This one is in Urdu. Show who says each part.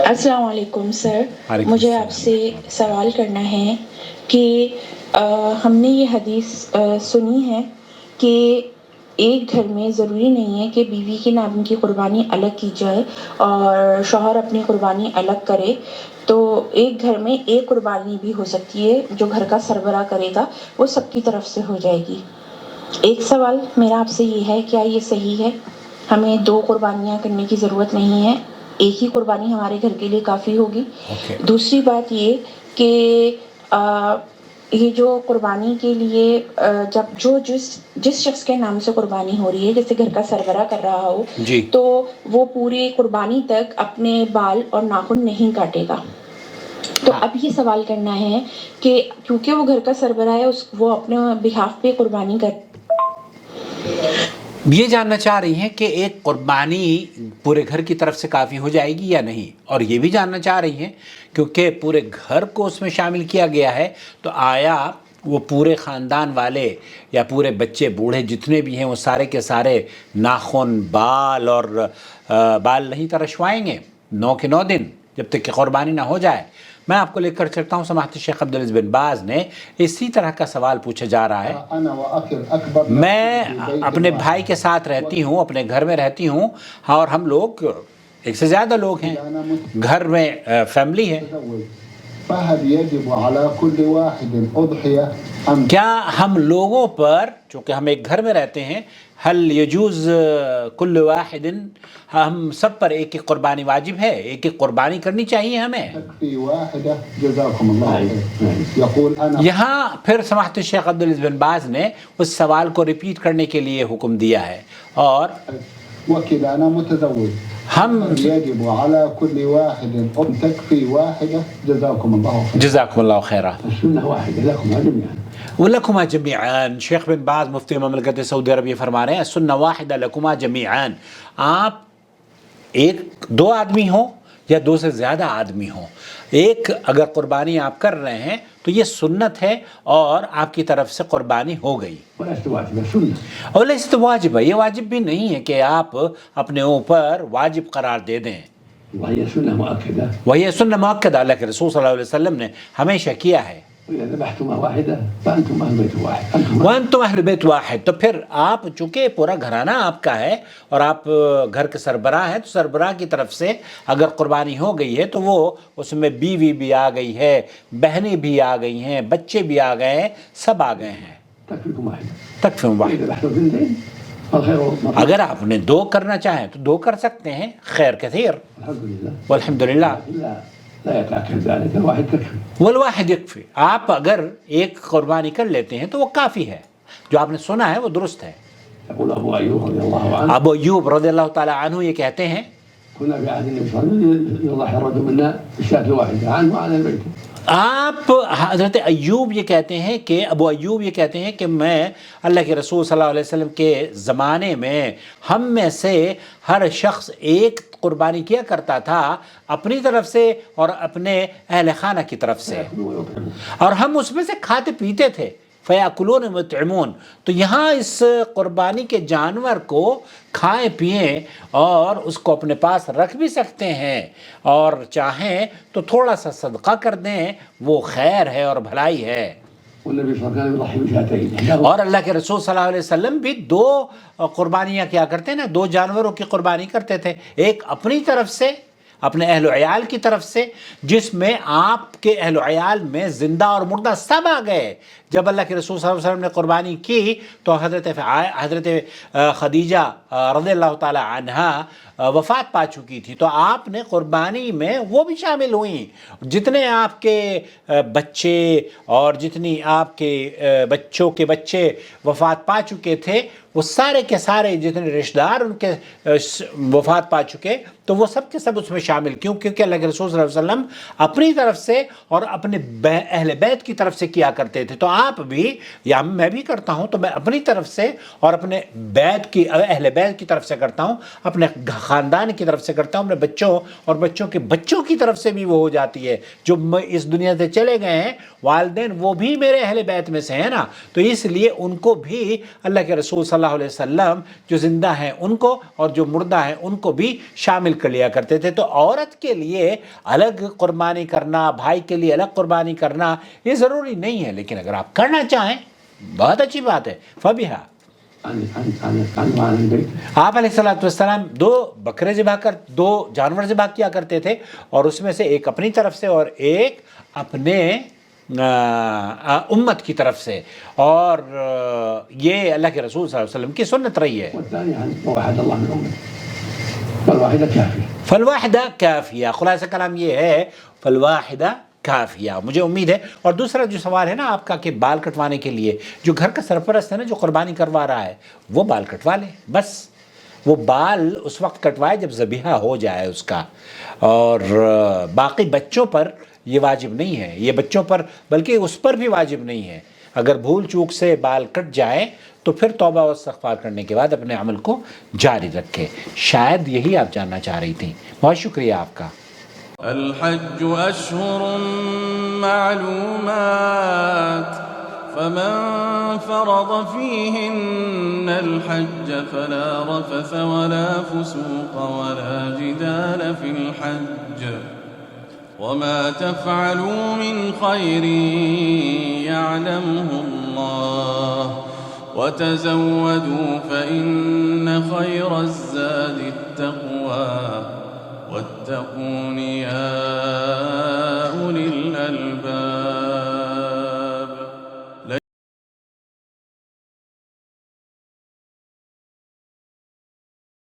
Speaker 1: السلام علیکم سر،
Speaker 2: وعلیکم
Speaker 1: مجھے
Speaker 2: السلام
Speaker 1: آپ سے سوال کرنا ہے کہ ہم نے یہ حدیث سنی ہے کہ ایک گھر میں ضروری نہیں ہے کہ بیوی کے نام کی قربانی الگ کی جائے اور شوہر اپنی قربانی الگ کرے، تو ایک گھر میں ایک قربانی بھی ہو سکتی ہے جو گھر کا سربراہ کرے گا وہ سب کی طرف سے ہو جائے گی۔ ایک سوال میرا آپ سے یہ ہے، کیا یہ صحیح ہے؟ ہمیں دو قربانیاں کرنے کی ضرورت نہیں ہے، ایک ہی قربانی ہمارے گھر کے لیے کافی ہوگی۔
Speaker 2: اوکے
Speaker 1: دوسری بات یہ کہ یہ جو قربانی کے لیے جب جس شخص کے نام سے قربانی ہو رہی ہے، جیسے گھر کا سربراہ کر رہا ہو،
Speaker 2: جی
Speaker 1: تو وہ پوری قربانی تک اپنے بال اور ناخن نہیں کاٹے گا۔ تو اب یہ سوال کرنا ہے کہ کیونکہ وہ گھر کا سربراہ ہے، وہ اپنے بہاف پہ قربانی کر
Speaker 2: یہ جاننا چاہ رہی ہیں کہ ایک قربانی پورے گھر کی طرف سے کافی ہو جائے گی یا نہیں، اور یہ بھی جاننا چاہ رہی ہیں کیونکہ پورے گھر کو اس میں شامل کیا گیا ہے تو آیا وہ پورے خاندان والے یا پورے بچے بوڑھے جتنے بھی ہیں وہ سارے کے سارے ناخن بال اور بال نہیں ترشوائیں گے 9 کے 9 دن جب تک کہ قربانی نہ ہو جائے؟ میں آپ کو لے کر چلتا ہوں، سماحت شیخ عبدالعزیز بن باز نے اسی طرح کا سوال پوچھا جا رہا ہے۔ میں اپنے بھائی کے ساتھ رہتی ہوں، اپنے گھر میں رہتی ہوں، اور ہم لوگ ایک سے زیادہ لوگ ہیں، گھر میں فیملی ہے۔ کیا ہم لوگوں پر، چونکہ ہم ایک گھر میں رہتے ہیں، حل یجوز کل واحد، ہم سب پر ایک ایک قربانی واجب ہے، ایک ایک قربانی کرنی چاہیے ہمیں؟ یہاں پھر سماحت الشیخ عبدالعزیز بن باز نے اس سوال کو ریپیٹ کرنے کے لیے حکم دیا ہے، اور ہم
Speaker 3: يجب على كل واحد تكفي واحدة جزاكم الله خيرا.
Speaker 2: جزاکم اللہ خیرہ
Speaker 3: السنة واحدة لكم جميعا.
Speaker 2: ولکما جمیعان۔ شیخ بن باز مفتی مملکت سعودی عربیہ فرما رہے ہیں السنہ واحدہ لکما جمیعان، آپ ایک دو آدمی ہوں یا دو سے زیادہ آدمی ہوں، ایک اگر قربانی آپ کر رہے ہیں تو یہ سنت ہے اور آپ کی طرف سے قربانی ہو گئی،
Speaker 3: وليست واجبة سنة.
Speaker 2: اور لیست واجب ہے، یہ واجب بھی نہیں ہے کہ آپ اپنے اوپر واجب قرار دے دیں،
Speaker 3: وهي سنة مؤكدة.
Speaker 2: وہی سنت مؤکدہ اللہ کے رسول صلی اللہ علیہ وسلم نے همیشہ کیا ہے۔
Speaker 3: وإذا ذبحتم واحدة فأنتم أهل بيت واحد.
Speaker 2: وَأَنْتُمْ أَهْلُ بَيْتٍ وَاحِدٍ، تو پھر آپ چونکہ پورا گھرانہ آپ کا ہے اور آپ گھر کے سربراہ ہیں، تو سربراہ کی طرف سے اگر قربانی ہو گئی ہے تو وہ اس میں بیوی بھی آ گئی ہے، بہنیں بھی آ گئی ہیں، بچے بھی آ گئے ہیں، سب آ گئے ہیں۔
Speaker 3: تكفيكم واحدة.
Speaker 2: تکفیکم واحد،
Speaker 3: وإذا ذبحتم اثنتين فالخير مطلوب.
Speaker 2: اگر آپ نے دو کرنا چاہیں تو دو کر سکتے ہیں، خیر کثیر،
Speaker 3: الحمد لله.
Speaker 2: والحمد للہ،
Speaker 3: لا يتأكد ذلك، الواحد تكفي.
Speaker 2: والواحد یکفی، آپ اگر ایک قربانی کر لیتے ہیں تو وہ کافی ہے، جو آپ نے سنا ہے وہ درست ہے۔
Speaker 3: يقول أبو أيوب رضي الله عنه
Speaker 2: ابو ایوب رضی اللہ تعالی عنہ یہ کہتے ہیں
Speaker 3: كنا في عهد النبي صلى الله عليه وسلم يضحي الرجل منا بالشاة الواحدة عنه وعن البيت.
Speaker 2: آپ حضرت ایوب یہ کہتے ہیں کہ ابو ایوب یہ کہتے ہیں کہ میں اللہ کے رسول صلی اللہ علیہ وسلم کے زمانے میں ہم میں سے ہر شخص ایک قربانی کیا کرتا تھا اپنی طرف سے اور اپنے اہل خانہ کی طرف سے، اور ہم اس میں سے کھاتے پیتے تھے۔ فیاکلون ویطعمون، تو یہاں اس قربانی کے جانور کو کھائیں پئیں اور اس کو اپنے پاس رکھ بھی سکتے ہیں، اور چاہیں تو تھوڑا سا صدقہ کر دیں، وہ خیر ہے اور بھلائی ہے۔
Speaker 3: والنبي صلى الله عليه وسلم يضحي بشاتين.
Speaker 2: اور اللہ کے رسول صلی اللہ علیہ وسلم بھی دو قربانیاں کیا کرتے ہیں نا، دو جانوروں کی قربانی کرتے تھے، ایک اپنی طرف سے، اپنے اہل و عیال کی طرف سے، جس میں آپ کے اہل و عیال میں زندہ اور مردہ سب آ گئے۔ جب اللہ کے رسول صلی اللہ علیہ وسلم نے قربانی کی تو حضرت خدیجہ رضی اللہ تعالی عنہا وفات پا چکی تھی، تو آپ نے قربانی میں وہ بھی شامل ہوئیں، جتنے آپ کے بچے اور جتنی آپ کے بچوں کے بچے وفات پا چکے تھے، وہ سارے کے سارے جتنے رشتہ دار ان کے وفات پا چکے، تو وہ سب کے سب اس میں شامل، کیونکہ اللہ کے رسول صلی اللہ علیہ وسلم اپنی طرف سے اور اپنے اہل بیت کی طرف سے کیا کرتے تھے، تو آپ بھی یا میں بھی کرتا ہوں، تو میں اپنی طرف سے اور اپنے بیت کی اہل بیت کی طرف سے کرتا ہوں، اپنے خاندان کی طرف سے کرتا ہوں، اپنے بچوں اور بچوں کے بچوں کی طرف سے بھی وہ ہو جاتی ہے. جو اس دنیا سے چلے گئے ہیں والدین وہ بھی میرے اہل بیت میں سے ہیں نا، تو اس لیے ان کو بھی اللہ کے رسول صلی اللہ علیہ وسلم جو زندہ ہیں ان کو اور جو مردہ ہیں ان کو بھی شامل کر لیا کرتے تھے. تو عورت کے لیے الگ قربانی کرنا، بھائی کے لیے الگ قربانی کرنا یہ ضروری نہیں ہے، لیکن اگر آپ کرنا چاہیں بہت اچھی بات ہے. فبیہا آپ علیہ السلام 2 بکرے دو جانور ذبح کیا کرتے تھے، اور اس میں سے ایک اپنی طرف سے اور ایک اپنے امت کی طرف سے، اور یہ اللہ کے رسول صلی اللہ علیہ وسلم کی سنت رہی ہے. فالواحدہ کافیہ، خلاصہ کلام یہ ہے فالواحدہ کافیہ. مجھے امید ہے. اور دوسرا جو سوال ہے نا آپ کا کہ بال کٹوانے کے لیے جو گھر کا سرپرست ہے نا جو قربانی کروا رہا ہے وہ بال کٹوا لے، بس وہ بال اس وقت کٹوائے جب ذبیحہ ہو جائے اس کا، اور باقی بچوں پر یہ واجب نہیں ہے، یہ بچوں پر بلکہ اس پر بھی واجب نہیں ہے. اگر بھول چوک سے بال کٹ جائے تو پھر توبہ و استغفار کرنے کے بعد اپنے عمل کو جاری رکھے. شاید یہی آپ جاننا چاہ رہی تھیں. بہت شکریہ آپ کا.
Speaker 4: الحج أشهر معلومات فمن فرض فيهن الحج فلا رفث ولا فسوق ولا جدال في الحج وما تفعلوا من خير يعلمه الله وتزودوا فإن خير الزاد التقوى واتقون يا